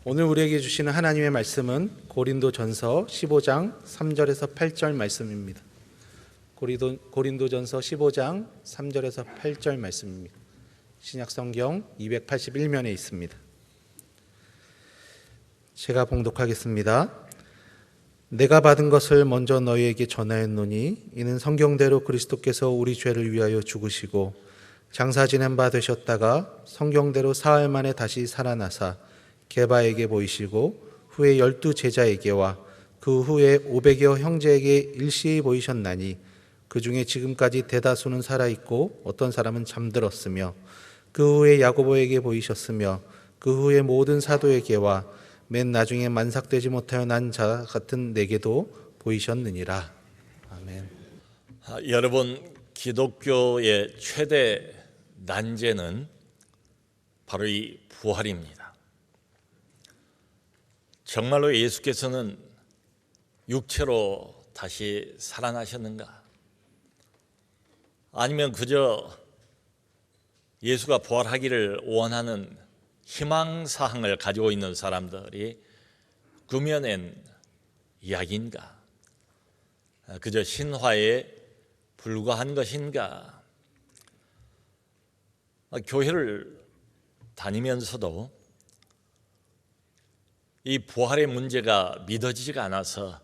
오늘 우리에게 주시는 하나님의 말씀은 고린도전서 15장 3절에서 8절 말씀입니다. 고린도전서 15장 3절에서 8절 말씀입니다. 신약성경 281면에 있습니다. 제가 봉독하겠습니다. 내가 받은 것을 먼저 너희에게 전하였노니 이는 성경대로 그리스도께서 우리 죄를 위하여 죽으시고 장사 지낸 바 되셨다가 성경대로 사흘 만에 다시 살아나사 게바에게 보이시고 후에 12 제자에게와 그 후에 500여 형제에게 일시에 보이셨나니 그 중에 지금까지 대다수는 살아있고 어떤 사람은 잠들었으며 그 후에 야고보에게 보이셨으며 그 후에 모든 사도에게와 맨 나중에 만삭되지 못하여 난 자 같은 내게도 보이셨느니라. 아멘. 여러분, 기독교의 최대 난제는 바로 이 부활입니다. 정말로 예수께서는 육체로 다시 살아나셨는가? 아니면 그저 예수가 부활하기를 원하는 희망사항을 가지고 있는 사람들이 꾸며낸 이야기인가? 그저 신화에 불과한 것인가? 교회를 다니면서도 이 부활의 문제가 믿어지지가 않아서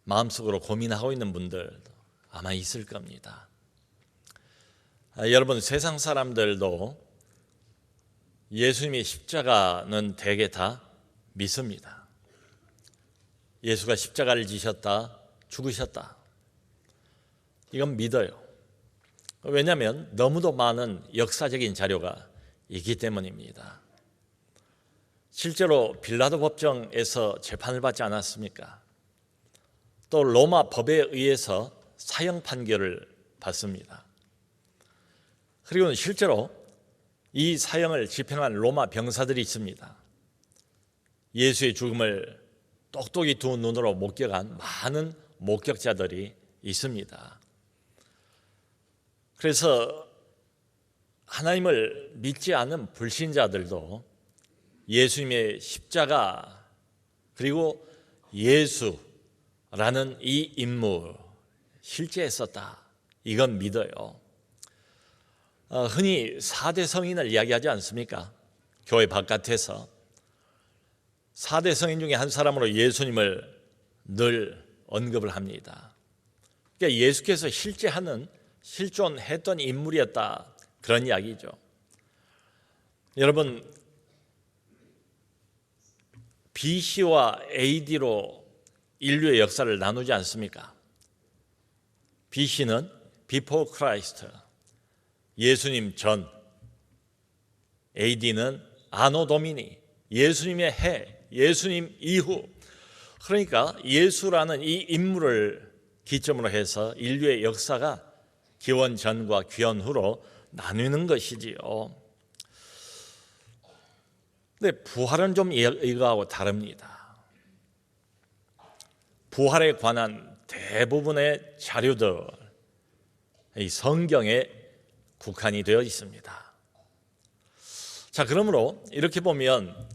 마음속으로 고민하고 있는 분들도 아마 있을 겁니다. 여러분, 세상 사람들도 예수님의 십자가는 대개 다 믿습니다. 예수가 십자가를 지셨다, 죽으셨다. 이건 믿어요. 왜냐하면 너무도 많은 역사적인 자료가 있기 때문입니다. 실제로 빌라도 법정에서 재판을 받지 않았습니까? 또 로마 법에 의해서 사형 판결을 받습니다. 그리고 실제로 이 사형을 집행한 로마 병사들이 있습니다. 예수의 죽음을 똑똑히 두 눈으로 목격한 많은 목격자들이 있습니다. 그래서 하나님을 믿지 않는 불신자들도 예수님의 십자가 그리고 예수라는 이 인물 실제 있었다, 이건 믿어요. 흔히 4대 성인을 이야기하지 않습니까? 교회 바깥에서 4대 성인 중에 한 사람으로 예수님을 늘 언급을 합니다. 그러니까 예수께서 실존했던 인물이었다, 그런 이야기죠. 여러분, BC와 AD로 인류의 역사를 나누지 않습니까? BC는 Before Christ, 예수님 전, AD는 아노 도미니, 예수님의 해, 예수님 이후. 그러니까 예수라는 이 인물을 기점으로 해서 인류의 역사가 기원 전과 귀원 후로 나누는 것이지요. 근데 부활은 좀 이거하고 다릅니다. 부활에 관한 대부분의 자료들, 이 성경에 국한이 되어 있습니다. 자, 그러므로 이렇게 보면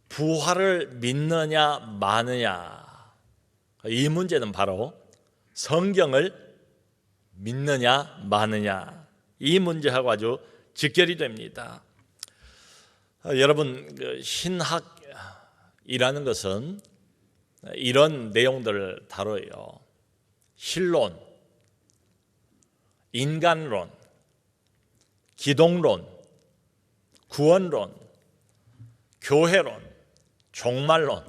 부활을 믿느냐 마느냐, 이 문제는 바로 성경을 믿느냐 마느냐, 이 문제하고 아주 직결이 됩니다. 여러분, 신학이라는 것은 이런 내용들을 다뤄요. 신론, 인간론, 기독론, 구원론, 교회론, 종말론,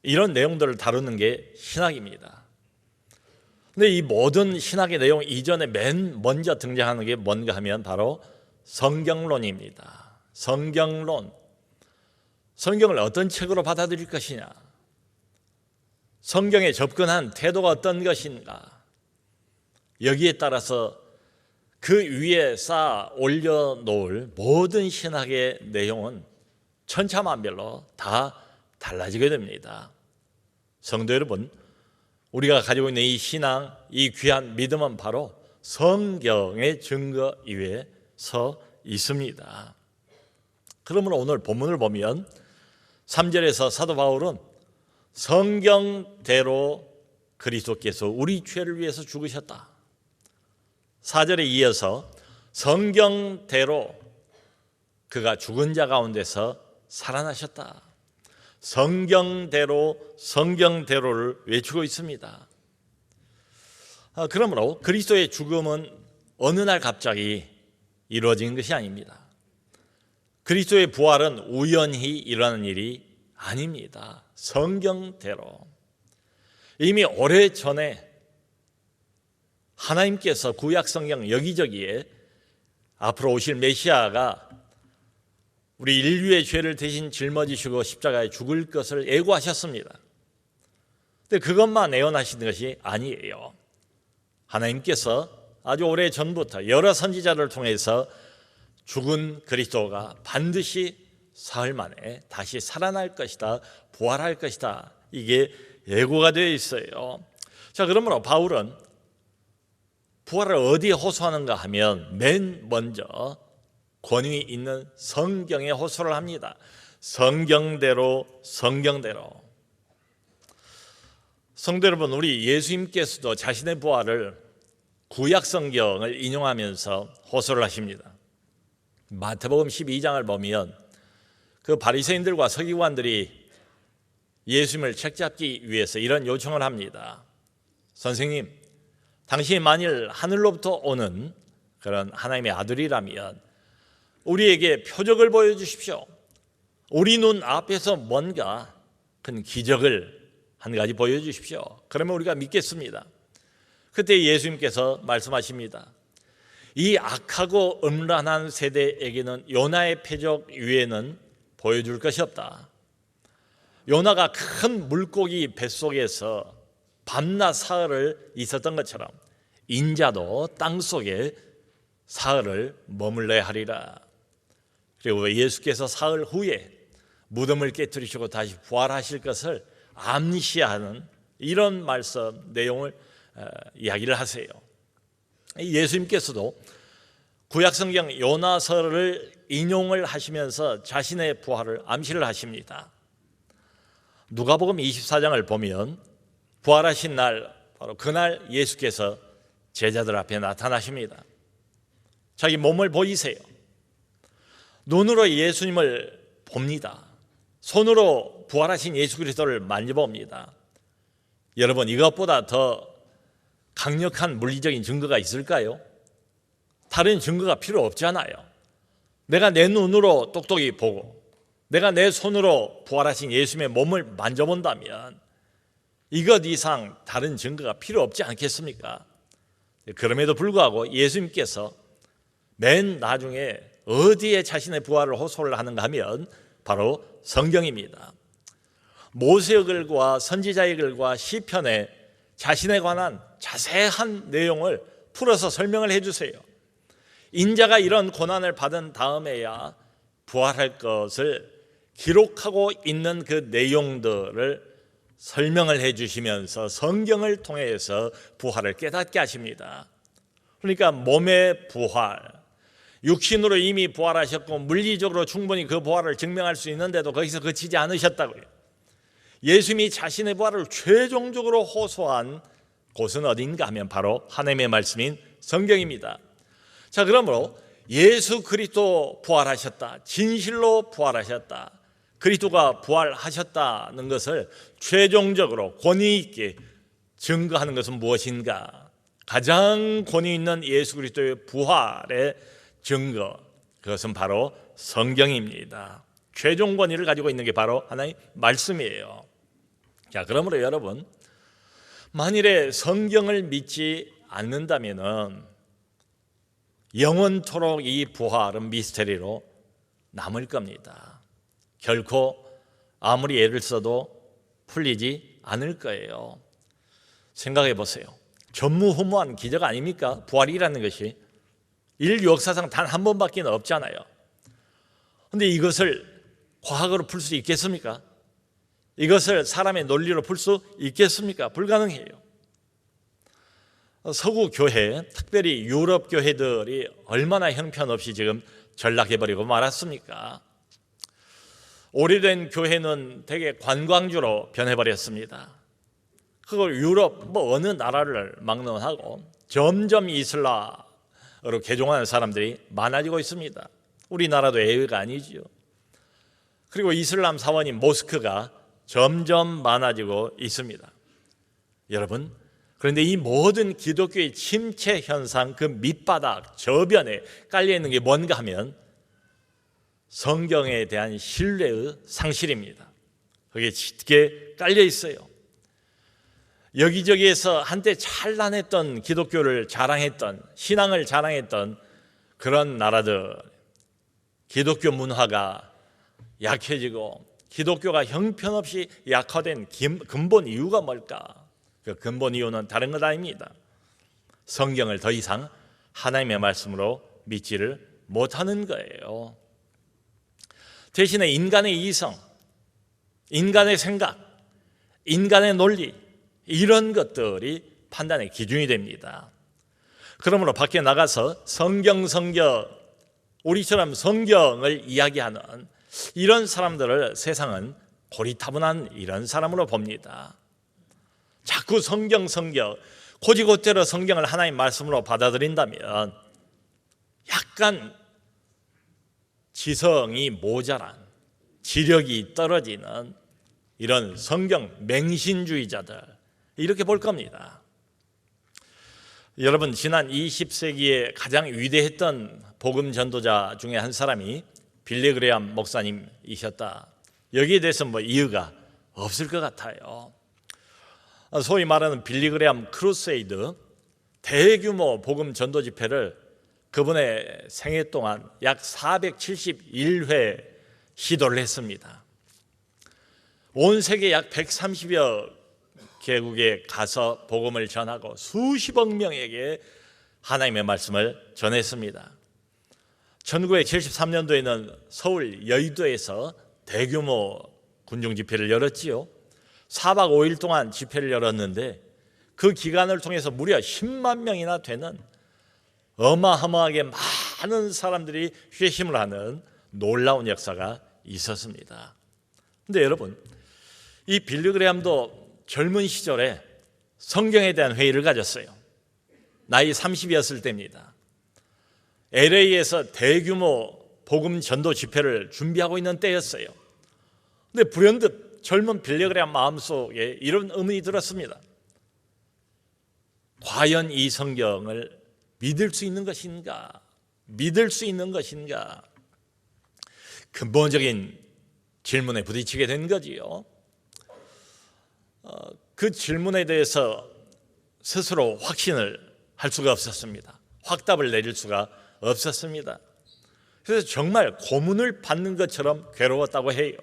이런 내용들을 다루는 게 신학입니다. 근데 이 모든 신학의 내용 이전에 맨 먼저 등장하는 게 뭔가 하면 바로 성경론입니다. 성경론. 성경을 어떤 책으로 받아들일 것이냐, 성경에 접근한 태도가 어떤 것인가, 여기에 따라서 그 위에 쌓아 올려놓을 모든 신학의 내용은 천차만별로 다 달라지게 됩니다. 성도 여러분, 우리가 가지고 있는 이 신앙, 이 귀한 믿음은 바로 성경의 증거 위에 서 있습니다. 그러면 오늘 본문을 보면 3절에서 사도 바울은 성경대로 그리스도께서 우리 죄를 위해서 죽으셨다. 4절에 이어서 성경대로 그가 죽은 자 가운데서 살아나셨다. 성경대로를 외치고 있습니다. 그러므로 그리스도의 죽음은 어느 날 갑자기 이루어진 것이 아닙니다. 그리스도의 부활은 우연히 일어나는 일이 아닙니다. 성경대로 이미 오래전에 하나님께서 구약 성경 여기저기에 앞으로 오실 메시아가 우리 인류의 죄를 대신 짊어지시고 십자가에 죽을 것을 예고하셨습니다. 그런데 그것만 예언하시는 것이 아니에요. 하나님께서 아주 오래전부터 여러 선지자를 통해서 죽은 그리스도가 반드시 사흘 만에 다시 살아날 것이다, 부활할 것이다, 이게 예고가 되어 있어요. 자, 그러므로 바울은 부활을 어디에 호소하는가 하면 맨 먼저 권위 있는 성경에 호소를 합니다. 성경대로. 성도 여러분, 우리 예수님께서도 자신의 부활을 구약 성경을 인용하면서 호소를 하십니다. 마태복음 12장을 보면 그 바리새인들과 서기관들이 예수님을 책잡기 위해서 이런 요청을 합니다. 선생님, 당신이 만일 하늘로부터 오는 그런 하나님의 아들이라면 우리에게 표적을 보여주십시오. 우리 눈 앞에서 뭔가 큰 기적을 한 가지 보여주십시오. 그러면 우리가 믿겠습니다. 그때 예수님께서 말씀하십니다. 이 악하고 음란한 세대에게는 요나의 표적 외에는 보여줄 것이 없다. 요나가 큰 물고기 뱃속에서 밤낮 사흘을 있었던 것처럼 인자도 땅속에 사흘을 머물러야 하리라. 그리고 예수께서 사흘 후에 무덤을 깨뜨리시고 다시 부활하실 것을 암시하는 이런 말씀 내용을 이야기를 하세요. 예수님께서도 구약성경 요나서를 인용을 하시면서 자신의 부활을 암시를 하십니다. 누가복음 24장을 보면 부활하신 날, 바로 그날 예수께서 제자들 앞에 나타나십니다. 자기 몸을 보이세요. 눈으로 예수님을 봅니다. 손으로 부활하신 예수 그리스도를 만져봅니다. 여러분, 이것보다 더 강력한 물리적인 증거가 있을까요? 다른 증거가 필요 없잖아요. 내가 내 눈으로 똑똑히 보고 내가 내 손으로 부활하신 예수님의 몸을 만져본다면 이것 이상 다른 증거가 필요 없지 않겠습니까? 그럼에도 불구하고 예수님께서 맨 나중에 어디에 자신의 부활을 호소를 하는가 하면 바로 성경입니다. 모세의 글과 선지자의 글과 시편에 자신에 관한 자세한 내용을 풀어서 설명을 해주세요. 인자가 이런 고난을 받은 다음에야 부활할 것을 기록하고 있는 그 내용들을 설명을 해주시면서 성경을 통해서 부활을 깨닫게 하십니다. 그러니까 몸의 부활, 육신으로 이미 부활하셨고 물리적으로 충분히 그 부활을 증명할 수 있는데도 거기서 그치지 않으셨다고요. 예수님이 자신의 부활을 최종적으로 호소한 곳은 어딘가 하면 바로 하나님의 말씀인 성경입니다. 자, 그러므로 예수 그리스도 부활하셨다, 진실로 부활하셨다, 그리스도가 부활하셨다는 것을 최종적으로 권위 있게 증거하는 것은 무엇인가? 가장 권위 있는 예수 그리스도의 부활의 증거, 그것은 바로 성경입니다. 최종 권위를 가지고 있는 게 바로 하나의 말씀이에요. 자, 그러므로 여러분, 만일에 성경을 믿지 않는다면은 영원토록 이 부활은 미스테리로 남을 겁니다. 결코 아무리 애를 써도 풀리지 않을 거예요. 생각해 보세요. 전무후무한 기적 아닙니까? 부활이라는 것이 인류 역사상 단 한 번밖에 없잖아요. 그런데 이것을 과학으로 풀 수 있겠습니까? 이것을 사람의 논리로 풀 수 있겠습니까? 불가능해요. 서구 교회, 특별히 유럽 교회들이 얼마나 형편없이 지금 전락해버리고 말았습니까? 오래된 교회는 되게 관광주로 변해버렸습니다. 그걸 유럽 어느 나라를 막론하고 점점 이슬람으로 개종하는 사람들이 많아지고 있습니다. 우리나라도 예외가 아니죠. 그리고 이슬람 사원인 모스크가 점점 많아지고 있습니다. 여러분, 그런데 이 모든 기독교의 침체 현상 그 밑바닥 저변에 깔려있는 게 뭔가 하면 성경에 대한 신뢰의 상실입니다. 그게 짙게 깔려있어요. 여기저기에서 한때 찬란했던 기독교를 자랑했던, 신앙을 자랑했던 그런 나라들, 기독교 문화가 약해지고 기독교가 형편없이 약화된 근본 이유가 뭘까? 그 근본 이유는 다른 것 아닙니다. 성경을 더 이상 하나님의 말씀으로 믿지를 못하는 거예요. 대신에 인간의 이성, 인간의 생각, 인간의 논리, 이런 것들이 판단의 기준이 됩니다. 그러므로 밖에 나가서 성경, 우리처럼 성경을 이야기하는 이런 사람들을 세상은 고리타분한 이런 사람으로 봅니다. 자꾸 성경, 고지고대로 성경을 하나님 말씀으로 받아들인다면 약간 지성이 모자란, 지력이 떨어지는 이런 성경 맹신주의자들, 이렇게 볼 겁니다. 여러분, 지난 20세기에 가장 위대했던 복음 전도자 중에 한 사람이 빌리 그레암 목사님이셨다. 여기에 대해서 이유가 없을 것 같아요. 소위 말하는 빌리 그레암 크루세이드, 대규모 복음 전도 집회를 그분의 생애 동안 약 471회 시도를 했습니다. 온 세계 약 130여 개국에 가서 복음을 전하고 수십억 명에게 하나님의 말씀을 전했습니다. 1973년도에는 서울 여의도에서 대규모 군중 집회를 열었지요. 4박 5일 동안 집회를 열었는데 그 기간을 통해서 무려 10만 명이나 되는 어마어마하게 많은 사람들이 회심을 하는 놀라운 역사가 있었습니다. 그런데 여러분, 이 빌리 그레암도 젊은 시절에 성경에 대한 회의를 가졌어요. 나이 30이었을 때입니다. LA에서 대규모 복음 전도 집회를 준비하고 있는 때였어요. 근데 불현듯 젊은 빌리 그레암 마음속에 이런 의문이 들었습니다. 과연 이 성경을 믿을 수 있는 것인가? 믿을 수 있는 것인가? 근본적인 질문에 부딪히게 된 거지요. 그 질문에 대해서 스스로 확신을 할 수가 없었습니다. 확답을 내릴 수가 없었습니다. 그래서 정말 고문을 받는 것처럼 괴로웠다고 해요.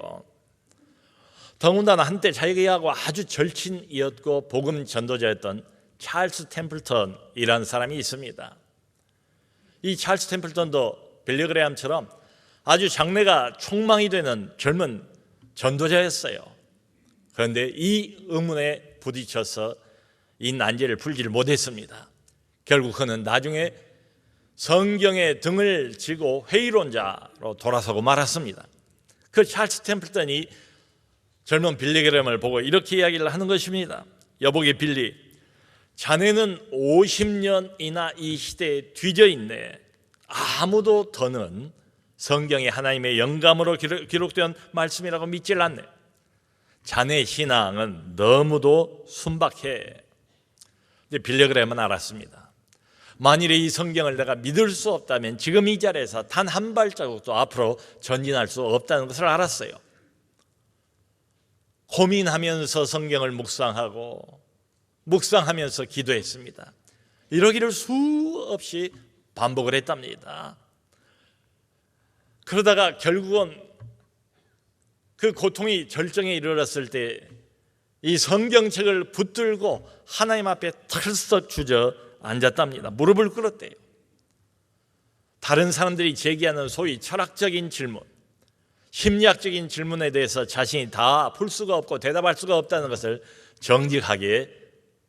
더군다나 한때 자기하고 아주 절친이었고 복음 전도자였던 찰스 템플턴이라는 사람이 있습니다. 이 찰스 템플턴도 빌리 그레암처럼 아주 장래가 촉망이 되는 젊은 전도자였어요. 그런데 이 의문에 부딪혀서 이 난제를 풀지를 못했습니다. 결국 그는 나중에 성경에 등을 지고 회의론자로 돌아서고 말았습니다. 그 찰스 템플턴이 젊은 빌리 그레암을 보고 이렇게 이야기를 하는 것입니다. 여보게 빌리, 자네는 50년이나 이 시대에 뒤져 있네. 아무도 더는 성경이 하나님의 영감으로 기록된 말씀이라고 믿질 않네. 자네 신앙은 너무도 순박해. 이제 빌리 그레암은 알았습니다. 만일에 이 성경을 내가 믿을 수 없다면 지금 이 자리에서 단 한 발자국도 앞으로 전진할 수 없다는 것을 알았어요. 고민하면서 성경을 묵상하면서 기도했습니다. 이러기를 수없이 반복을 했답니다. 그러다가 결국은 그 고통이 절정에 이르렀을 때 이 성경책을 붙들고 하나님 앞에 털썩 주저앉았답니다. 무릎을 꿇었대요. 다른 사람들이 제기하는 소위 철학적인 질문, 심리학적인 질문에 대해서 자신이 다 풀 수가 없고 대답할 수가 없다는 것을 정직하게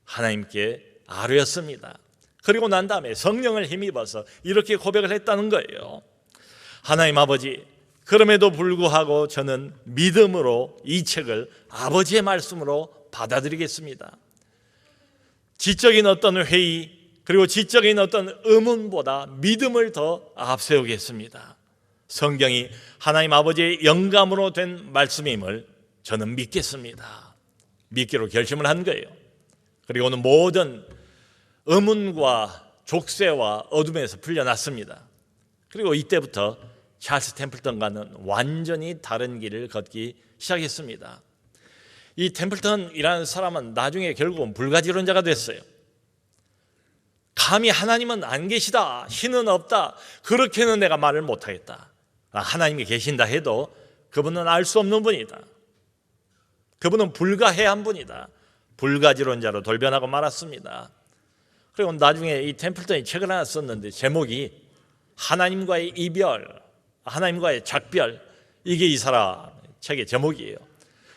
하나님께 아뢰었습니다. 그리고 난 다음에 성령을 힘입어서 이렇게 고백을 했다는 거예요. 하나님 아버지, 그럼에도 불구하고 저는 믿음으로 이 책을 아버지의 말씀으로 받아들이겠습니다. 지적인 어떤 회의 그리고 지적인 어떤 의문보다 믿음을 더 앞세우겠습니다. 성경이 하나님 아버지의 영감으로 된 말씀임을 저는 믿겠습니다. 믿기로 결심을 한 거예요. 그리고는 모든 의문과 족쇄와 어둠에서 풀려났습니다. 그리고 이때부터 찰스 템플턴과는 완전히 다른 길을 걷기 시작했습니다. 이 템플턴이라는 사람은 나중에 결국은 불가지론자가 됐어요. 감히 하나님은 안 계시다, 신은 없다, 그렇게는 내가 말을 못하겠다. 하나님이 계신다 해도 그분은 알 수 없는 분이다. 그분은 불가해한 분이다. 불가지론자로 돌변하고 말았습니다. 그리고 나중에 이 템플턴이 책을 하나 썼는데 제목이 하나님과의 이별, 하나님과의 작별, 이게 이 사람 책의 제목이에요.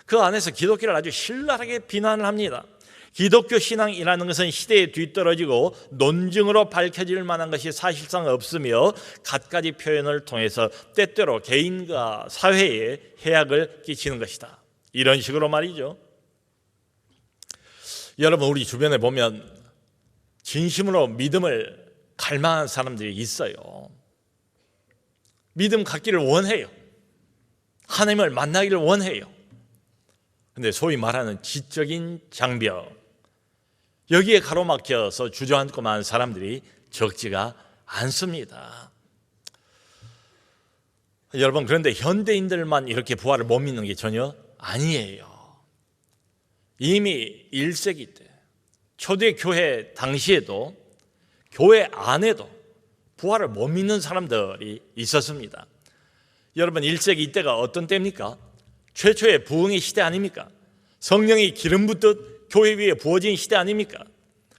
그 안에서 기독교를 아주 신랄하게 비난을 합니다. 기독교 신앙이라는 것은 시대에 뒤떨어지고 논증으로 밝혀질 만한 것이 사실상 없으며 갖가지 표현을 통해서 때때로 개인과 사회에 해악을 끼치는 것이다. 이런 식으로 말이죠. 여러분, 우리 주변에 보면 진심으로 믿음을 갈망하는 사람들이 있어요. 믿음 갖기를 원해요. 하나님을 만나기를 원해요. 근데 소위 말하는 지적인 장벽, 여기에 가로막혀서 주저앉고만 사람들이 적지가 않습니다. 여러분, 그런데 현대인들만 이렇게 부활을 못 믿는 게 전혀 아니에요. 이미 1세기 때 초대교회 당시에도 교회 안에도 부활을 못 믿는 사람들이 있었습니다. 여러분, 1세기 이때가 어떤 때입니까? 최초의 부흥의 시대 아닙니까? 성령이 기름 붓듯 교회 위에 부어진 시대 아닙니까?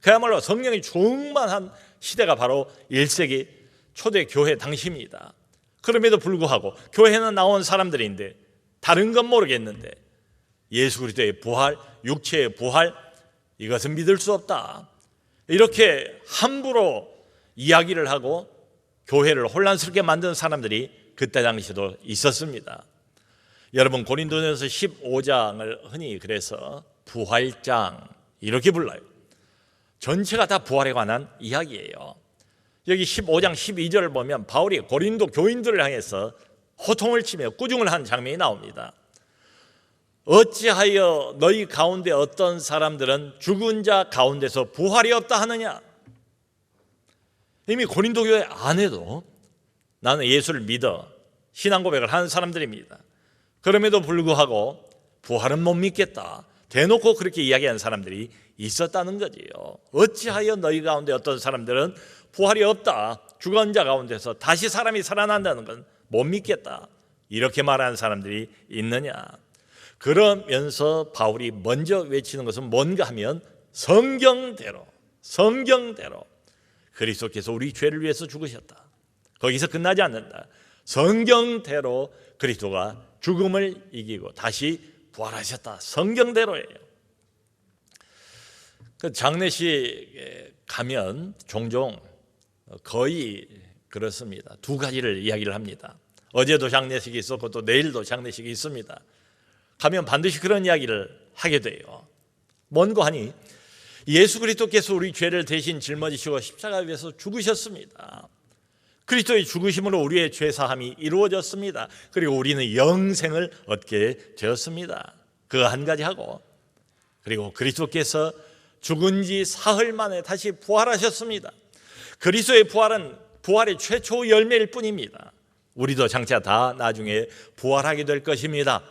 그야말로 성령이 충만한 시대가 바로 1세기 초대교회 당시입니다. 그럼에도 불구하고 교회는 나온 사람들인데 다른 건 모르겠는데 예수 그리스도의 부활, 육체의 부활, 이것은 믿을 수 없다, 이렇게 함부로 이야기를 하고 교회를 혼란스럽게 만든 사람들이 그때 당시도 있었습니다. 여러분, 고린도전서 15장을 흔히 그래서 부활장 이렇게 불러요. 전체가 다 부활에 관한 이야기예요. 여기 15장 12절을 보면 바울이 고린도 교인들을 향해서 호통을 치며 꾸중을 한 장면이 나옵니다. 어찌하여 너희 가운데 어떤 사람들은 죽은 자 가운데서 부활이 없다 하느냐. 이미 고린도 교회 안에도 나는 예수를 믿어 신앙 고백을 하는 사람들입니다. 그럼에도 불구하고 부활은 못 믿겠다, 대놓고 그렇게 이야기하는 사람들이 있었다는 거지요. 어찌하여 너희 가운데 어떤 사람들은 부활이 없다, 죽은 자 가운데서 다시 사람이 살아난다는 건 못 믿겠다, 이렇게 말하는 사람들이 있느냐. 그러면서 바울이 먼저 외치는 것은 뭔가 하면 성경대로 그리스도께서 우리 죄를 위해서 죽으셨다. 거기서 끝나지 않는다. 성경대로 그리스도가 죽음을 이기고 다시 부활하셨다. 성경대로예요. 그 장례식에 가면 종종 거의 그렇습니다. 두 가지를 이야기를 합니다. 어제도 장례식이 있었고 또 내일도 장례식이 있습니다. 가면 반드시 그런 이야기를 하게 돼요. 뭔고 하니 예수 그리스도께서 우리 죄를 대신 짊어지시고 십자가 위에서 죽으셨습니다. 그리스도의 죽으심으로 우리의 죄사함이 이루어졌습니다. 그리고 우리는 영생을 얻게 되었습니다. 그거 한 가지 하고, 그리고 그리스도께서 죽은 지 사흘 만에 다시 부활하셨습니다. 그리스도의 부활은 부활의 최초 열매일 뿐입니다. 우리도 장차 다 나중에 부활하게 될 것입니다.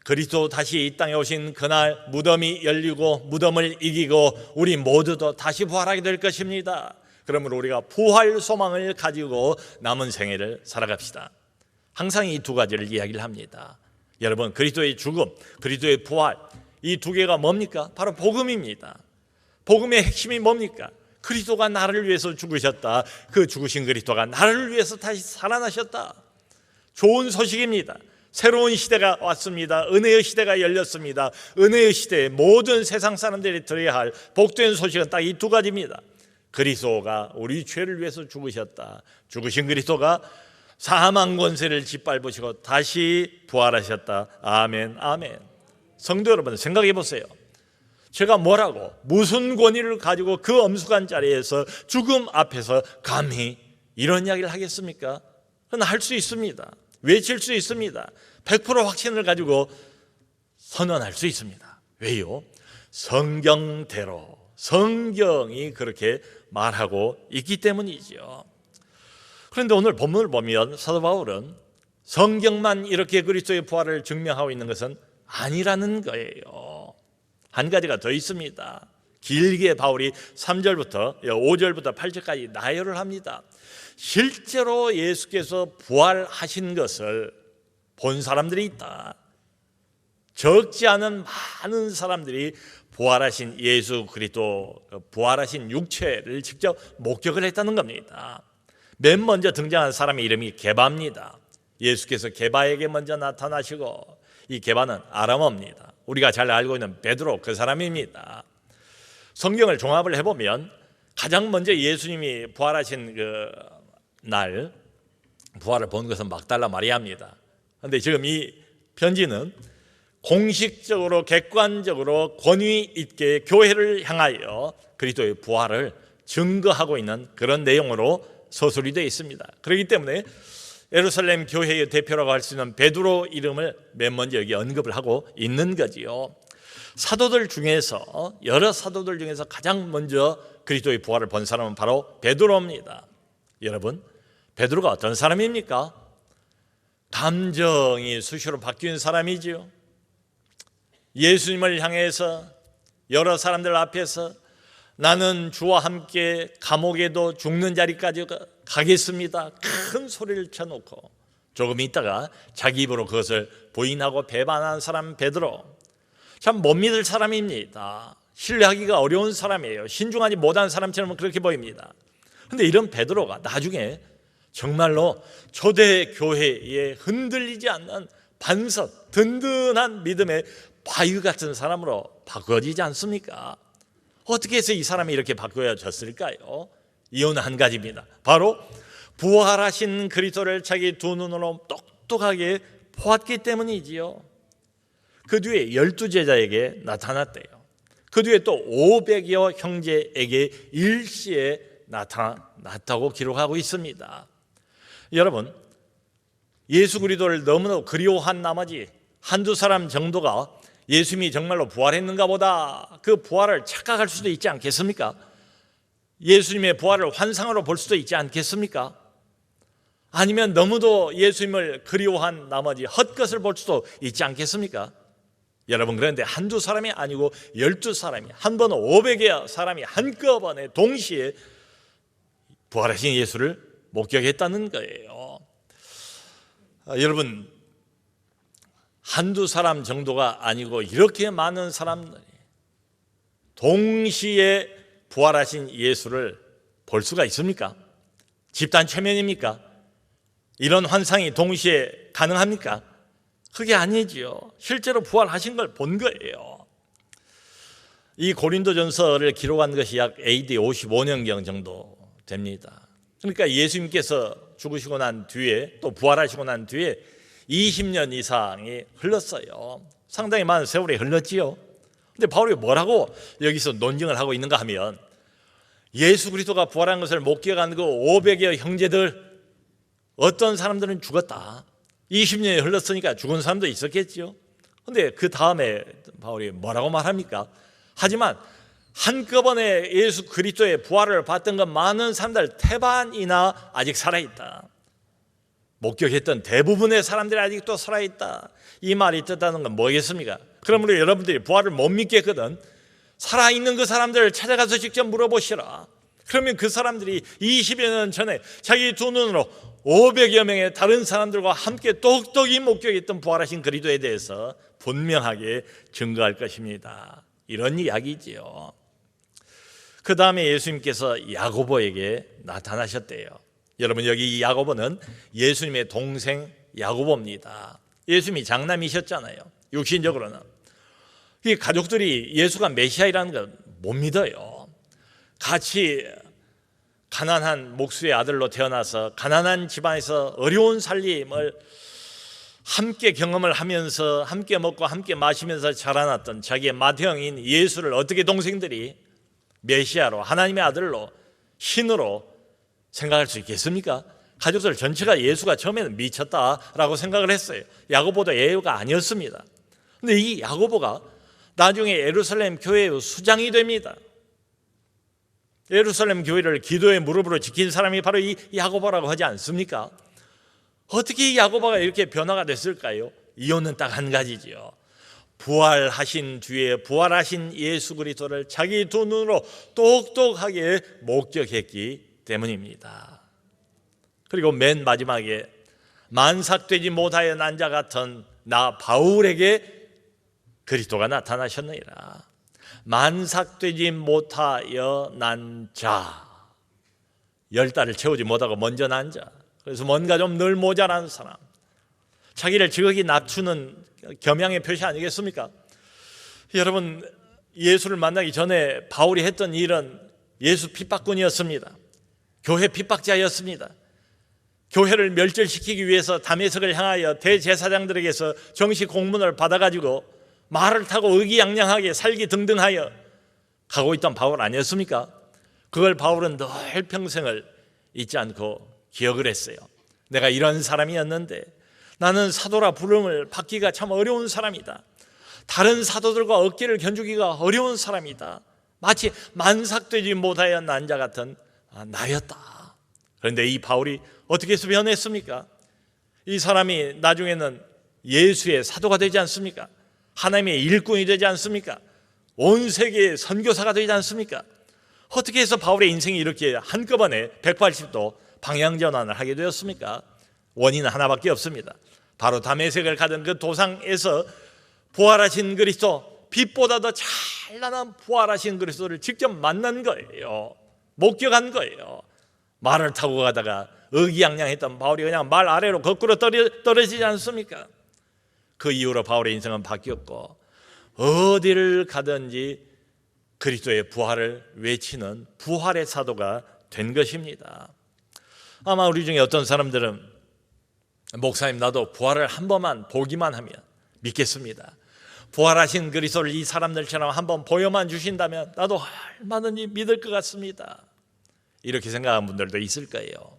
그리스도 다시 이 땅에 오신 그날 무덤이 열리고 무덤을 이기고 우리 모두도 다시 부활하게 될 것입니다. 그러므로 우리가 부활 소망을 가지고 남은 생애를 살아갑시다. 항상 이 두 가지를 이야기를 합니다. 여러분, 그리스도의 죽음, 그리스도의 부활, 이 두 개가 뭡니까? 바로 복음입니다. 복음의 핵심이 뭡니까? 그리스도가 나를 위해서 죽으셨다. 그 죽으신 그리스도가 나를 위해서 다시 살아나셨다. 좋은 소식입니다. 새로운 시대가 왔습니다. 은혜의 시대가 열렸습니다. 은혜의 시대에 모든 세상 사람들이 들어야 할 복된 소식은 딱 이 두 가지입니다. 그리스도가 우리 죄를 위해서 죽으셨다. 죽으신 그리스도가 사망 권세를 짓밟으시고 다시 부활하셨다. 아멘, 아멘. 성도 여러분, 생각해 보세요. 제가 뭐라고, 무슨 권위를 가지고 그 엄숙한 자리에서 죽음 앞에서 감히 이런 이야기를 하겠습니까? 그건 할 수 있습니다. 외칠 수 있습니다. 100% 확신을 가지고 선언할 수 있습니다. 왜요? 성경대로, 성경이 그렇게 말하고 있기 때문이죠. 그런데 오늘 본문을 보면 사도 바울은 성경만 이렇게 그리스도의 부활을 증명하고 있는 것은 아니라는 거예요. 한 가지가 더 있습니다. 길게 바울이 3절부터 5절부터 8절까지 나열을 합니다. 실제로 예수께서 부활하신 것을 본 사람들이 있다. 적지 않은 많은 사람들이 부활하신 예수 그리스도, 부활하신 육체를 직접 목격을 했다는 겁니다. 맨 먼저 등장한 사람의 이름이 게바입니다. 예수께서 게바에게 먼저 나타나시고, 이 게바는 아람어입니다. 우리가 잘 알고 있는 베드로, 그 사람입니다. 성경을 종합을 해보면 가장 먼저 예수님이 부활하신 그 날 부활을 본 것은 막달라 마리아입니다. 그런데 지금 이 편지는 공식적으로 객관적으로 권위 있게 교회를 향하여 그리스도의 부활을 증거하고 있는 그런 내용으로 서술이 되어 있습니다. 그렇기 때문에 예루살렘 교회의 대표라고 할 수 있는 베드로 이름을 맨 먼저 여기 언급을 하고 있는 거지요. 사도들 중에서, 여러 사도들 중에서 가장 먼저 그리스도의 부활을 본 사람은 바로 베드로입니다. 여러분, 베드로가 어떤 사람입니까? 감정이 수시로 바뀐 사람이지요. 예수님을 향해서 여러 사람들 앞에서 나는 주와 함께 감옥에도 죽는 자리까지 가겠습니다, 큰 소리를 쳐놓고 조금 있다가 자기 입으로 그것을 부인하고 배반한 사람 베드로, 참 못 믿을 사람입니다. 신뢰하기가 어려운 사람이에요. 신중하지 못한 사람처럼 그렇게 보입니다. 그런데 이런 베드로가 나중에 정말로 초대교회에 흔들리지 않는 반석, 든든한 믿음의 바위 같은 사람으로 바꿔지지 않습니까? 어떻게 해서 이 사람이 이렇게 바꿔졌을까요? 이유는 한 가지입니다. 바로 부활하신 그리스도를 자기 두 눈으로 똑똑하게 보았기 때문이지요. 그 뒤에 12제자에게 나타났대요. 그 뒤에 또 500여 형제에게 일시에 나타났다고 기록하고 있습니다. 여러분, 예수 그리스도를 너무나 그리워한 나머지 한두 사람 정도가 예수님이 정말로 부활했는가 보다 그 부활을 착각할 수도 있지 않겠습니까? 예수님의 부활을 환상으로 볼 수도 있지 않겠습니까? 아니면 너무도 예수님을 그리워한 나머지 헛것을 볼 수도 있지 않겠습니까? 여러분, 그런데 한두 사람이 아니고 12사람이, 한 번은 500여 사람이 한꺼번에 동시에 부활하신 예수를 목격했다는 거예요. 여러분, 한두 사람 정도가 아니고 이렇게 많은 사람들이 동시에 부활하신 예수를 볼 수가 있습니까? 집단 최면입니까? 이런 환상이 동시에 가능합니까? 그게 아니지요. 실제로 부활하신 걸 본 거예요. 이 고린도전서를 기록한 것이 약 AD 55년경 정도 됩니다. 그러니까 예수님께서 죽으시고 난 뒤에, 또 부활하시고 난 뒤에 20년 이상이 흘렀어요. 상당히 많은 세월이 흘렀지요. 근데 바울이 뭐라고 여기서 논증을 하고 있는가 하면, 예수 그리스도가 부활한 것을 목격한 그 500여 형제들, 어떤 사람들은 죽었다. 20년이 흘렀으니까 죽은 사람도 있었겠지요. 근데 그 다음에 바울이 뭐라고 말합니까? 하지만 한꺼번에 예수 그리스도의 부활을 봤던 그 많은 사람들 태반이나 아직 살아있다. 목격했던 대부분의 사람들이 아직도 살아있다. 이 말이 뜻하는 건 뭐겠습니까? 그러므로 여러분들이 부활을 못 믿겠거든 살아있는 그 사람들을 찾아가서 직접 물어보시라. 그러면 그 사람들이 20여 년 전에 자기 두 눈으로 500여 명의 다른 사람들과 함께 똑똑히 목격했던 부활하신 그리스도에 대해서 분명하게 증거할 것입니다. 이런 이야기지요. 그 다음에 예수님께서 야고보에게 나타나셨대요. 여러분, 여기 이 야고보는 예수님의 동생 야고보입니다. 예수님이 장남이셨잖아요. 육신적으로는. 이 가족들이 예수가 메시아이라는 걸 못 믿어요. 같이 가난한 목수의 아들로 태어나서 가난한 집안에서 어려운 살림을 함께 경험을 하면서 함께 먹고 함께 마시면서 자라났던 자기의 맏형인 예수를 어떻게 동생들이 메시아로, 하나님의 아들로, 신으로 생각할 수 있겠습니까? 가족들 전체가 예수가 처음에는 미쳤다라고 생각을 했어요. 야고보도 예우가 아니었습니다. 근데 이 야고보가 나중에 예루살렘 교회의 수장이 됩니다. 예루살렘 교회를 기도의 무릎으로 지킨 사람이 바로 이 야고보라고 하지 않습니까? 어떻게 이 야고보가 이렇게 변화가 됐을까요? 이유는 딱 한 가지지요. 부활하신 뒤에 부활하신 예수 그리스도를 자기 두 눈으로 똑똑하게 목격했기 때문입니다. 그리고 맨 마지막에 만삭되지 못하여 난 자 같은 나 바울에게 그리스도가 나타나셨느니라. 만삭되지 못하여 난 자, 10달을 채우지 못하고 먼저 난 자, 그래서 뭔가 좀 늘 모자란 사람, 자기를 지극히 낮추는 겸양의 표시 아니겠습니까? 여러분, 예수를 만나기 전에 바울이 했던 일은 예수 핍박꾼이었습니다. 교회 핍박자였습니다. 교회를 멸절시키기 위해서 다메섹을 향하여 대제사장들에게서 정식 공문을 받아가지고 말을 타고 의기양양하게 살기 등등하여 가고 있던 바울 아니었습니까? 그걸 바울은 늘 평생을 잊지 않고 기억을 했어요. 내가 이런 사람이었는데 나는 사도라 부름을 받기가 참 어려운 사람이다. 다른 사도들과 어깨를 견주기가 어려운 사람이다. 마치 만삭되지 못하여 난 자 같은 나였다. 그런데 이 바울이 어떻게 해서 변했습니까? 이 사람이 나중에는 예수의 사도가 되지 않습니까? 하나님의 일꾼이 되지 않습니까? 온 세계의 선교사가 되지 않습니까? 어떻게 해서 바울의 인생이 이렇게 한꺼번에 180도 방향전환을 하게 되었습니까? 원인은 하나밖에 없습니다. 바로 다메섹을 가던 그 도상에서 부활하신 그리스도, 빛보다 더 찬란한 부활하신 그리스도를 직접 만난 거예요. 목격한 거예요. 말을 타고 가다가 의기양양했던 바울이 그냥 말 아래로 거꾸로 떨어지지 않습니까? 그 이후로 바울의 인생은 바뀌었고 어디를 가든지 그리스도의 부활을 외치는 부활의 사도가 된 것입니다. 아마 우리 중에 어떤 사람들은 목사님, 나도 부활을 한 번만 보기만 하면 믿겠습니다. 부활하신 그리스도를 이 사람들처럼 한번 보여만 주신다면 나도 얼마든지 믿을 것 같습니다. 이렇게 생각하는 분들도 있을 거예요.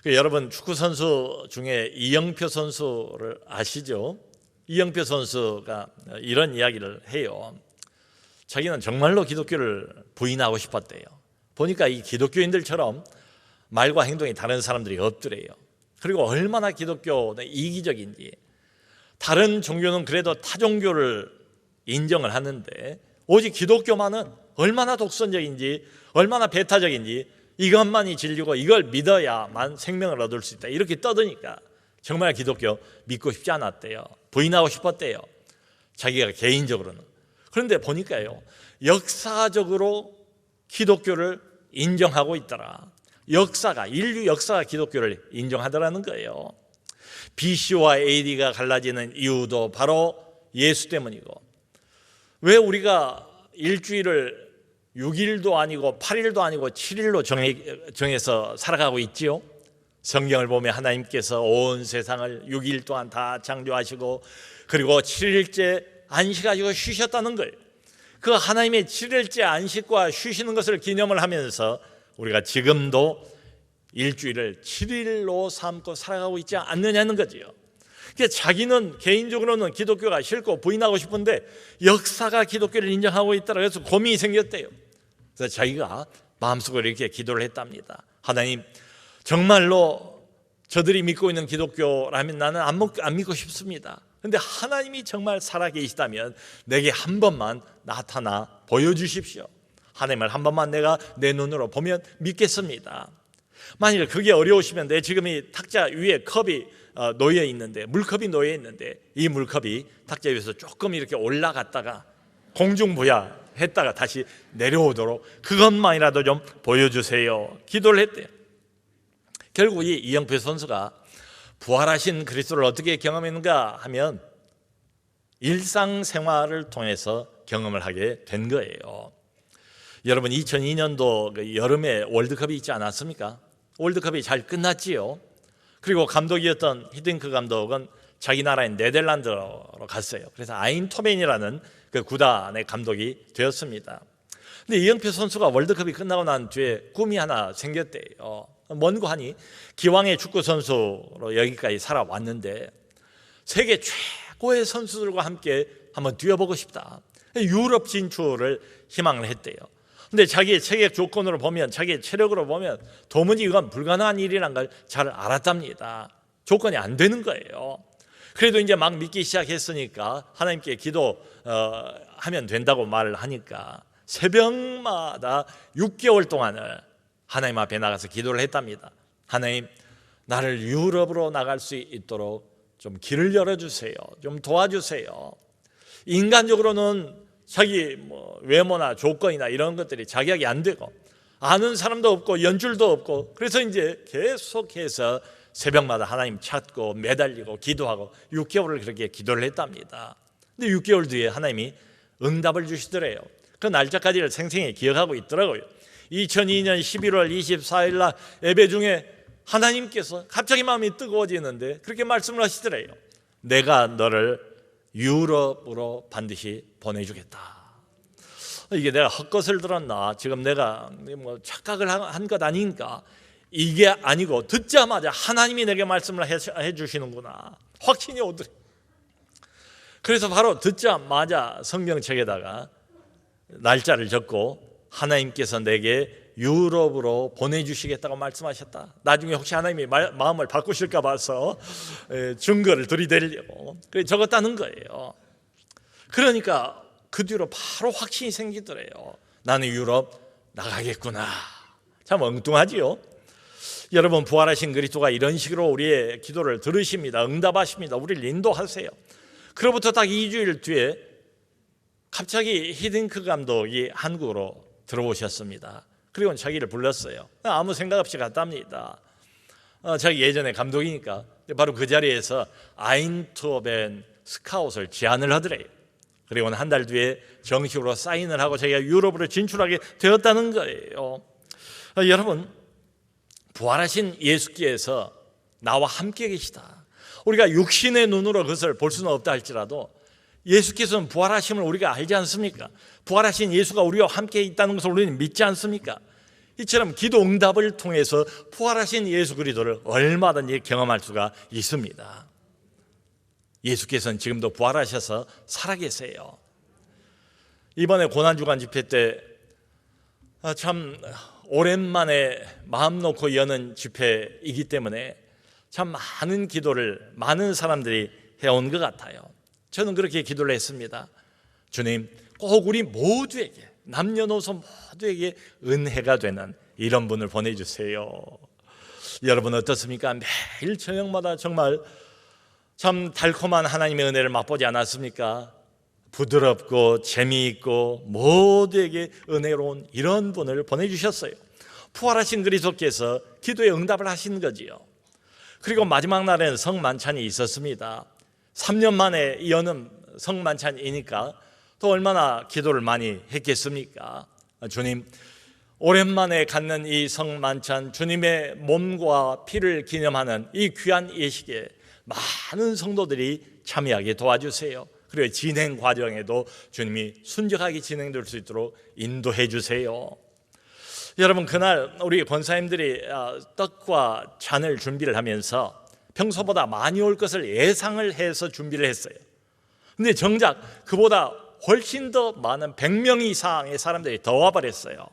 여러분, 축구 선수 중에 이영표 선수를 아시죠? 이영표 선수가 이런 이야기를 해요. 자기는 정말로 기독교를 부인하고 싶었대요. 보니까 이 기독교인들처럼 말과 행동이 다른 사람들이 없더래요. 그리고 얼마나 기독교는 이기적인지, 다른 종교는 그래도 타 종교를 인정을 하는데 오직 기독교만은 얼마나 독선적인지, 얼마나 배타적인지, 이것만이 진리고 이걸 믿어야만 생명을 얻을 수 있다, 이렇게 떠드니까 정말 기독교 믿고 싶지 않았대요. 부인하고 싶었대요, 자기가 개인적으로는. 그런데 보니까요, 역사적으로 기독교를 인정하고 있더라. 인류 역사가 기독교를 인정하더라는 거예요. BC와 AD가 갈라지는 이유도 바로 예수 때문이고, 왜 우리가 일주일을 6일도 아니고 8일도 아니고 7일로 정해서 살아가고 있지요? 성경을 보면 하나님께서 온 세상을 6일 동안 다 창조하시고 그리고 7일째 안식하시고 쉬셨다는 거예요. 그 하나님의 7일째 안식과 쉬시는 것을 기념을 하면서 우리가 지금도 일주일을 7일로 삼고 살아가고 있지 않느냐는 거지요. 그러니까 자기는 개인적으로는 기독교가 싫고 부인하고 싶은데 역사가 기독교를 인정하고 있더라. 그래서 고민이 생겼대요. 그래서 자기가 마음속으로 이렇게 기도를 했답니다. 하나님, 정말로 저들이 믿고 있는 기독교라면 나는 안 믿고 싶습니다. 그런데 하나님이 정말 살아계시다면 내게 한 번만 나타나 보여주십시오. 하나님을 한 번만 내가 내 눈으로 보면 믿겠습니다. 만일 그게 어려우시면 내 지금 이 탁자 위에 컵이 놓여 있는데, 물컵이 놓여 있는데 이 물컵이 탁자 위에서 조금 이렇게 올라갔다가 공중부야했다가 다시 내려오도록 그것만이라도 좀 보여주세요. 기도를 했대요. 결국 이 이영표 선수가 부활하신 그리스도를 어떻게 경험했는가 하면 일상생활을 통해서 경험을 하게 된 거예요. 여러분 2002년도 여름에 월드컵이 있지 않았습니까? 월드컵이 잘 끝났지요. 그리고 감독이었던 히딩크 감독은 자기 나라인 네덜란드로 갔어요. 그래서 아인토벤이라는 그 구단의 감독이 되었습니다. 근데 이영표 선수가 월드컵이 끝나고 난 뒤에 꿈이 하나 생겼대요. 뭔고 하니 기왕의 축구 선수로 여기까지 살아왔는데 세계 최고의 선수들과 함께 한번 뛰어보고 싶다. 유럽 진출을 희망을 했대요. 근데 자기의 체격 조건으로 보면, 자기의 체력으로 보면 도무지 이건 불가능한 일이란 걸 잘 알았답니다. 조건이 안 되는 거예요. 그래도 이제 막 믿기 시작했으니까 하나님께 기도하면 된다고 말을 하니까 새벽마다 6개월 동안을 하나님 앞에 나가서 기도를 했답니다. 하나님, 나를 유럽으로 나갈 수 있도록 좀 길을 열어주세요. 좀 도와주세요. 인간적으로는 자기 외모나 조건이나 이런 것들이 자격이 안 되고 아는 사람도 없고 연줄도 없고, 그래서 이제 계속해서 새벽마다 하나님 찾고 매달리고 기도하고 6개월을 그렇게 기도를 했답니다. 근데 6개월 뒤에 하나님이 응답을 주시더래요. 그 날짜까지를 생생히 기억하고 있더라고요. 2002년 11월 24일 날 예배 중에 하나님께서 갑자기 마음이 뜨거워지는데 그렇게 말씀을 하시더래요. 내가 너를 유럽으로 반드시 보내주겠다. 이게 내가 헛것을 들었나, 지금 내가 착각을 한 것 아닌가, 이게 아니고 듣자마자 하나님이 내게 말씀을 해주시는구나, 확신이 오더래. 그래서 바로 듣자마자 성경책에다가 날짜를 적고 하나님께서 내게 유럽으로 보내주시겠다고 말씀하셨다. 나중에 혹시 하나님이 마음을 바꾸실까 봐서 증거를 들이대려고 그래 적었다는 거예요. 그러니까 그 뒤로 바로 확신이 생기더래요. 나는 유럽 나가겠구나. 참 엉뚱하지요. 여러분, 부활하신 그리스도가 이런 식으로 우리의 기도를 들으십니다. 응답하십니다. 우리를 인도하세요. 그로부터 딱 2주일 뒤에 갑자기 히딩크 감독이 한국으로 들어오셨습니다. 그리고 자기를 불렀어요. 아무 생각 없이 갔답니다. 자기 예전에 감독이니까 바로 그 자리에서 아인토벤 스카웃을 제안을 하더래요. 그리고 한 달 뒤에 정식으로 사인을 하고 자기가 유럽으로 진출하게 되었다는 거예요. 여러분, 부활하신 예수께서 나와 함께 계시다. 우리가 육신의 눈으로 그것을 볼 수는 없다 할지라도 예수께서는 부활하심을 우리가 알지 않습니까? 부활하신 예수가 우리와 함께 있다는 것을 우리는 믿지 않습니까? 이처럼 기도 응답을 통해서 부활하신 예수 그리스도를 얼마든지 경험할 수가 있습니다. 예수께서는 지금도 부활하셔서 살아계세요. 이번에 고난주간 집회 때 참 오랜만에 마음 놓고 여는 집회이기 때문에 참 많은 기도를 많은 사람들이 해온 것 같아요. 저는 그렇게 기도를 했습니다. 주님, 꼭 우리 모두에게, 남녀노소 모두에게 은혜가 되는 이런 분을 보내주세요. 여러분 어떻습니까? 매일 저녁마다 정말 참 달콤한 하나님의 은혜를 맛보지 않았습니까? 부드럽고 재미있고 모두에게 은혜로운 이런 분을 보내주셨어요. 부활하신 그리스도께서 기도에 응답을 하신 거지요. 그리고 마지막 날에는 성만찬이 있었습니다. 3년 만에 여는 성만찬이니까 또 얼마나 기도를 많이 했겠습니까? 주님, 오랜만에 갖는 이 성만찬, 주님의 몸과 피를 기념하는 이 귀한 예식에 많은 성도들이 참여하게 도와주세요. 그리고 진행 과정에도 주님이 순적하게 진행될 수 있도록 인도해 주세요. 여러분, 그날 우리 권사님들이 떡과 잔을 준비를 하면서 평소보다 많이 올 것을 예상을 해서 준비를 했어요. 근데 정작 그보다 훨씬 더 많은 100명 이상의 사람들이 더 와버렸어요.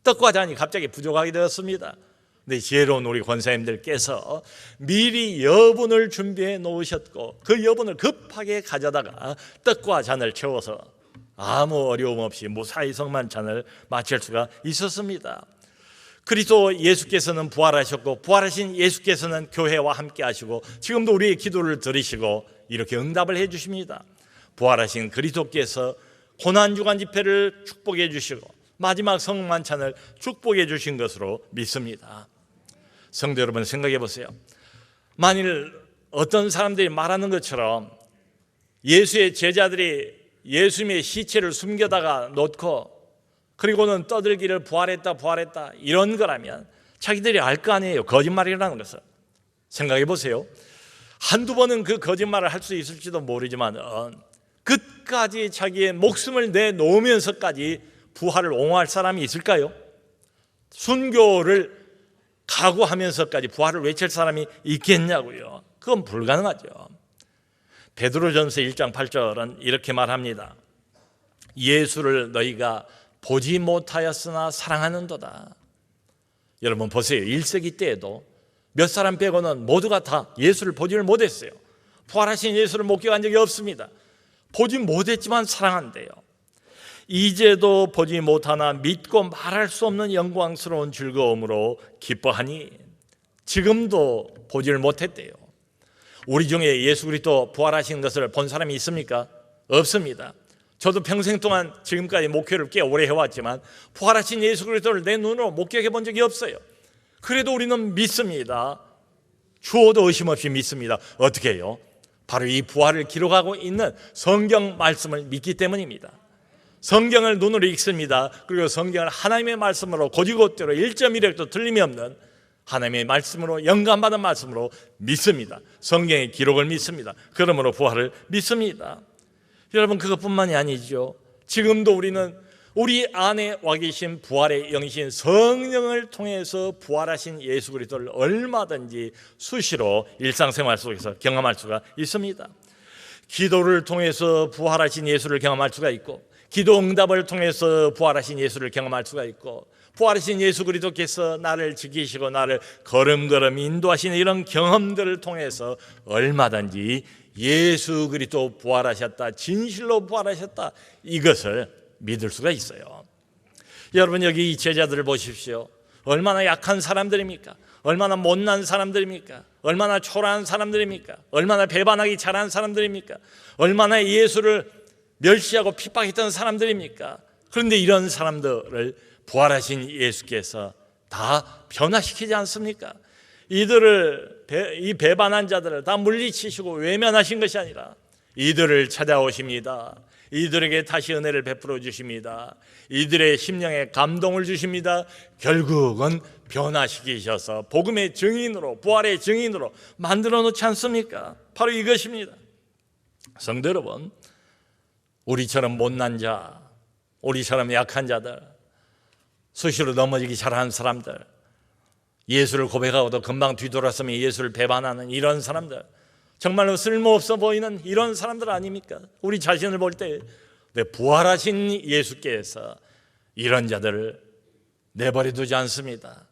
떡과 잔이 갑자기 부족하게 되었습니다. 근데 지혜로운 우리 권사님들께서 미리 여분을 준비해 놓으셨고 그 여분을 급하게 가져다가 떡과 잔을 채워서 아무 어려움 없이 무사히 성만찬을 마칠 수가 있었습니다. 그리스도 예수께서는 부활하셨고 부활하신 예수께서는 교회와 함께 하시고 지금도 우리의 기도를 들으시고 이렇게 응답을 해 주십니다. 부활하신 그리스도께서 고난주간 집회를 축복해 주시고 마지막 성만찬을 축복해 주신 것으로 믿습니다. 성도 여러분, 생각해 보세요. 만일 어떤 사람들이 말하는 것처럼 예수의 제자들이 예수님의 시체를 숨겨다가 놓고 그리고는 떠들기를 부활했다 이런 거라면 자기들이 알 거 아니에요. 거짓말이라는 것을. 생각해 보세요. 한두 번은 그 거짓말을 할 수 있을지도 모르지만 끝까지 자기의 목숨을 내놓으면서까지 부활을 옹호할 사람이 있을까요? 순교를 각오하면서까지 부활을 외칠 사람이 있겠냐고요. 그건 불가능하죠. 베드로전서 1장 8절은 이렇게 말합니다. 예수를 너희가 보지 못하였으나 사랑하는도다. 여러분 보세요. 1세기 때에도 몇 사람 빼고는 모두가 다 예수를 보지를 못했어요. 부활하신 예수를 목격한 적이 없습니다. 보지 못했지만 사랑한대요. 이제도 보지 못하나 믿고 말할 수 없는 영광스러운 즐거움으로 기뻐하니 지금도 보지를 못했대요. 우리 중에 예수 그리스도 부활하신 것을 본 사람이 있습니까? 없습니다. 저도 평생 동안 지금까지 목회를 꽤 오래 해왔지만 부활하신 예수 그리스도를 내 눈으로 목격해 본 적이 없어요. 그래도 우리는 믿습니다. 주어도 의심 없이 믿습니다. 어떻게 해요? 바로 이 부활을 기록하고 있는 성경 말씀을 믿기 때문입니다. 성경을 눈으로 읽습니다. 그리고 성경을 하나님의 말씀으로 곧이곧대로 1.1획도 틀림이 없는 하나님의 말씀으로 영감받은 말씀으로 믿습니다. 성경의 기록을 믿습니다. 그러므로 부활을 믿습니다. 여러분 그것뿐만이 아니죠. 지금도 우리는 우리 안에 와 계신 부활의 영이신 성령을 통해서 부활하신 예수 그리스도를 얼마든지 수시로 일상생활 속에서 경험할 수가 있습니다. 기도를 통해서 부활하신 예수를 경험할 수가 있고 기도 응답을 통해서 부활하신 예수를 경험할 수가 있고 부활하신 예수 그리스도께서 나를 지키시고 나를 걸음걸음 인도하시는 이런 경험들을 통해서 얼마든지 예수 그리스도 부활하셨다, 진실로 부활하셨다, 이것을 믿을 수가 있어요. 여러분 여기 이 제자들을 보십시오. 얼마나 약한 사람들입니까? 얼마나 못난 사람들입니까? 얼마나 초라한 사람들입니까? 얼마나 배반하기 잘한 사람들입니까? 얼마나 예수를 멸시하고 핍박했던 사람들입니까? 그런데 이런 사람들을 부활하신 예수께서 다 변화시키지 않습니까? 이들을 이 배반한 자들을 다 물리치시고 외면하신 것이 아니라 이들을 찾아오십니다. 이들에게 다시 은혜를 베풀어 주십니다. 이들의 심령에 감동을 주십니다. 결국은 변화시키셔서 복음의 증인으로, 부활의 증인으로 만들어 놓지 않습니까? 바로 이것입니다. 성도 여러분, 우리처럼 못난 자, 우리처럼 약한 자들, 수시로 넘어지기 잘하는 사람들, 예수를 고백하고도 금방 뒤돌아서면 예수를 배반하는 이런 사람들, 정말로 쓸모없어 보이는 이런 사람들 아닙니까? 우리 자신을 볼 때 부활하신 예수께서 이런 자들을 내버려 두지 않습니다.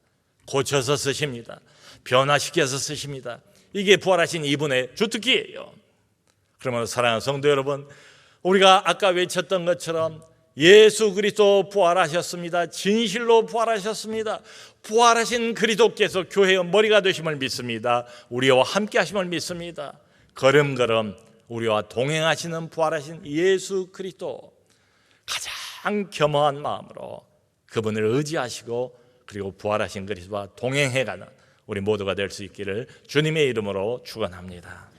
고쳐서 쓰십니다. 변화시켜서 쓰십니다. 이게 부활하신 이분의 주특기예요. 그러므로 사랑하는 성도 여러분, 우리가 아까 외쳤던 것처럼 예수 그리스도 부활하셨습니다. 진실로 부활하셨습니다. 부활하신 그리스도께서 교회의 머리가 되심을 믿습니다. 우리와 함께 하심을 믿습니다. 걸음걸음 우리와 동행하시는 부활하신 예수 그리스도, 가장 겸허한 마음으로 그분을 의지하시고 그리고 부활하신 그리스도와 동행해가는 우리 모두가 될 수 있기를 주님의 이름으로 축원합니다.